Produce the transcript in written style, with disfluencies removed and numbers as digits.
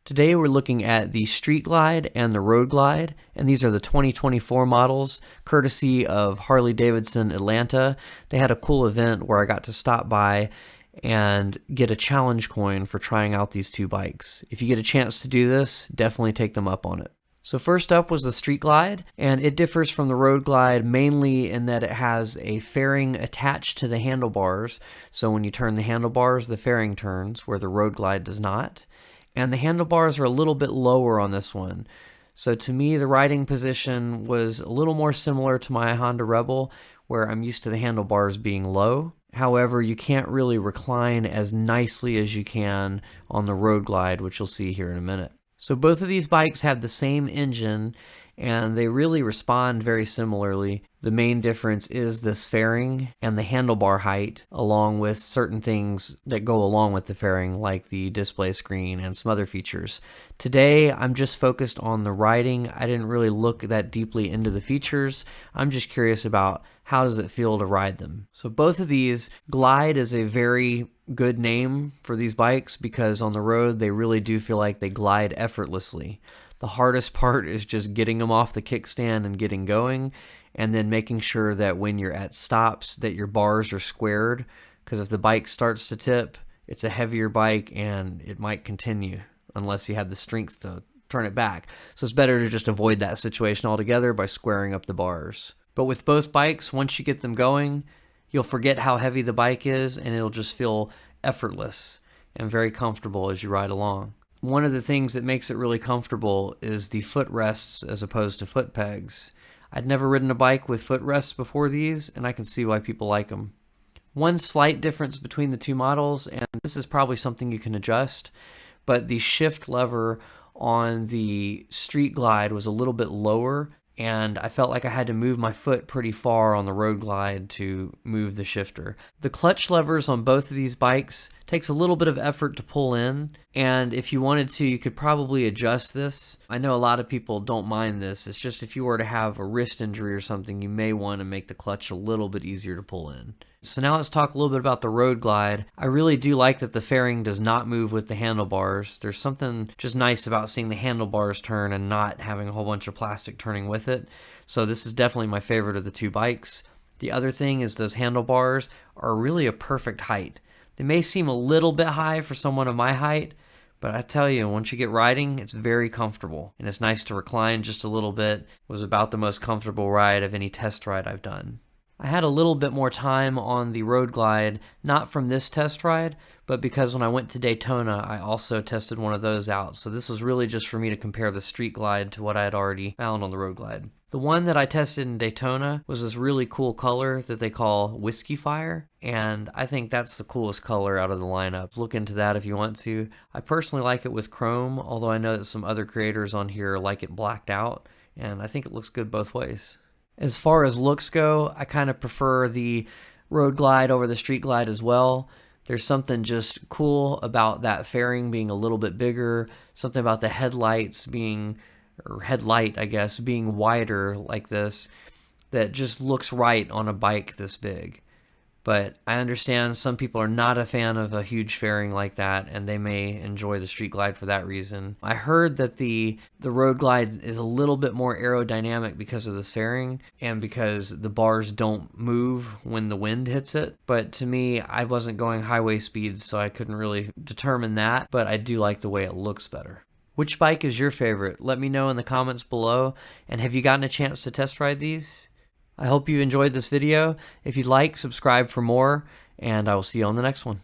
Today we're looking at the Street Glide and the Road Glide, and these are the 2024 models, courtesy of Harley Davidson Atlanta. They had a cool event where I got to stop by and get a challenge coin for trying out these two bikes. If you get a chance to do this, definitely take them up on it. So first up was the Street Glide, and it differs from the Road Glide mainly in that it has a fairing attached to the handlebars. So when you turn the handlebars, the fairing turns, where the Road Glide does not. And the handlebars are a little bit lower on this one. So to me, the riding position was a little more similar to my Honda Rebel, where I'm used to the handlebars being low. However, you can't really recline as nicely as you can on the Road Glide, which you'll see here in a minute. So both of these bikes have the same engine, and they really respond very similarly. The main difference is this fairing and the handlebar height, along with certain things that go along with the fairing, like the display screen and some other features. Today, I'm just focused on the riding. I didn't really look that deeply into the features. I'm just curious about how does it feel to ride them. So both of these, Glide is a very good name for these bikes because on the road, they really do feel like they glide effortlessly. The hardest part is just getting them off the kickstand and getting going, and then making sure that when you're at stops that your bars are squared, because if the bike starts to tip, it's a heavier bike and it might continue unless you have the strength to turn it back. So it's better to just avoid that situation altogether by squaring up the bars. But with both bikes, once you get them going, you'll forget how heavy the bike is and it'll just feel effortless and very comfortable as you ride along. One of the things that makes it really comfortable is the footrests as opposed to foot pegs. I'd never ridden a bike with footrests before these, and I can see why people like them. One slight difference between the two models, and this is probably something you can adjust, but the shift lever on the Street Glide was a little bit lower, and I felt like I had to move my foot pretty far on the Road Glide to move the shifter. The clutch levers on both of these bikes takes a little bit of effort to pull in, and if you wanted to, you could probably adjust this. I know a lot of people don't mind this. It's just if you were to have a wrist injury or something, you may want to make the clutch a little bit easier to pull in. So now let's talk a little bit about the Road Glide. I really do like that the fairing does not move with the handlebars. There's something just nice about seeing the handlebars turn and not having a whole bunch of plastic turning with it. So this is definitely my favorite of the two bikes. The other thing is those handlebars are really a perfect height. They may seem a little bit high for someone of my height, but I tell you, once you get riding, it's very comfortable. And it's nice to recline just a little bit. It was about the most comfortable ride of any test ride I've done. I had a little bit more time on the Road Glide, not from this test ride, but because when I went to Daytona, I also tested one of those out. So this was really just for me to compare the Street Glide to what I had already found on the Road Glide. The one that I tested in Daytona was this really cool color that they call Whiskey Fire, and I think that's the coolest color out of the lineup. Look into that if you want to. I personally like it with chrome, although I know that some other creators on here like it blacked out, and I think it looks good both ways. As far as looks go, I kind of prefer the Road Glide over the Street Glide as well. There's something just cool about that fairing being a little bit bigger, something about the headlights being, or headlight, I guess, being wider like this, that just looks right on a bike this big. But I understand some people are not a fan of a huge fairing like that, and they may enjoy the Street Glide for that reason. I heard that the Road Glide is a little bit more aerodynamic because of this fairing, and because the bars don't move when the wind hits it. But to me, I wasn't going highway speeds, so I couldn't really determine that, but I do like the way it looks better. Which bike is your favorite? Let me know in the comments below, and have you gotten a chance to test ride these? I hope you enjoyed this video. If you'd like, subscribe for more, and I will see you on the next one.